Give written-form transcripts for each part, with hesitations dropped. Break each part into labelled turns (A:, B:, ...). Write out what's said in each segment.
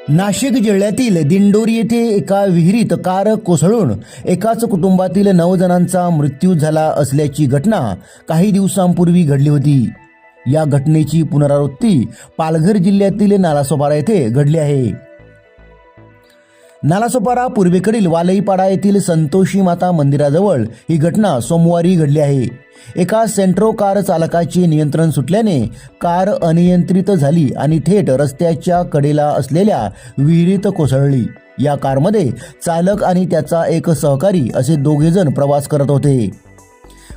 A: नाशिक जिल्ह्यातील दिंडोरी येथे एका विहिरीत कार कोसळून एकाच कुटुंबातील 9 जणांचा मृत्यू झाला असल्याची घटना काही दिवसांपूर्वी घडली होती। या घटनेची पुनरावृत्ती पालघर जिल्ह्यातील नालासोपारा येथे घडली आहे। नालासोपारा पूर्वेकडील वालईपाडा येथील संतोषी माता मंदिराजवळ ही घटना सोमवारी घडली आहे। एका सेंट्रो कार चालकाचे नियंत्रण सुटल्याने कार अनियंत्रित झाली आणि थेट रस्त्याच्या कडेला असलेल्या विहिरीत कोसळली। या कारमध्ये चालक आणि त्याचा एक सहकारी असे 2 जण प्रवास करत होते।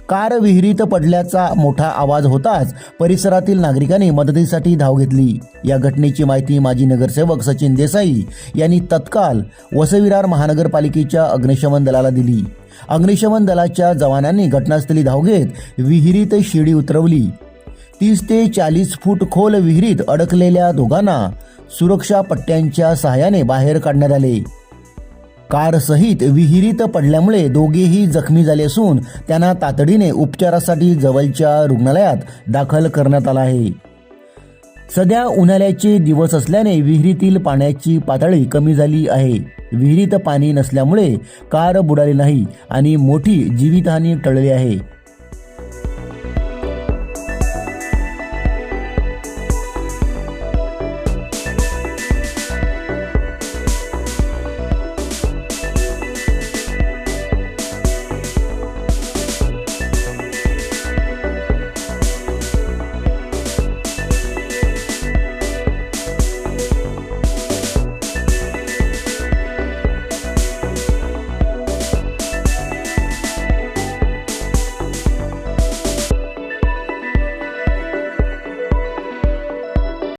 A: कार विहिरीत पडल्याचा मोठा आवाज होताच परिसरातील नागरिकांनी मदतीसाठी धाव घेतली। या घटनेची माहिती माजी नगरसेवक सचिन देसाई यांनी तत्काळ वसईविरार महानगरपालिकेच्या अग्निशमन दलाला दिली। अग्निशमन दलाच्या जवानांनी घटनास्थळी धाव घेत विहिरीत शिडी उतरवली। 30 ते 40 फूट खोल विहिरीत अडकलेल्या दोघांना सुरक्षा पट्ट्यांच्या सहाय्याने बाहेर काढण्यात आले। कार सहित विहिरीत पडल्यामुळे दोघेही जखमी झाले असून त्यांना तातडीने उपचारासाठी जवळच्या रुग्णालयात दाखल करण्यात आला आहे। सध्या उन्हाळ्याचे दिवस असल्याने विहिरीतील पाण्याची पातळी कमी झाली आहे। विहिरीत पाणी नसल्यामुळे कार बुडाली नाही आणि मोठी जीवितहानी टळली आहे।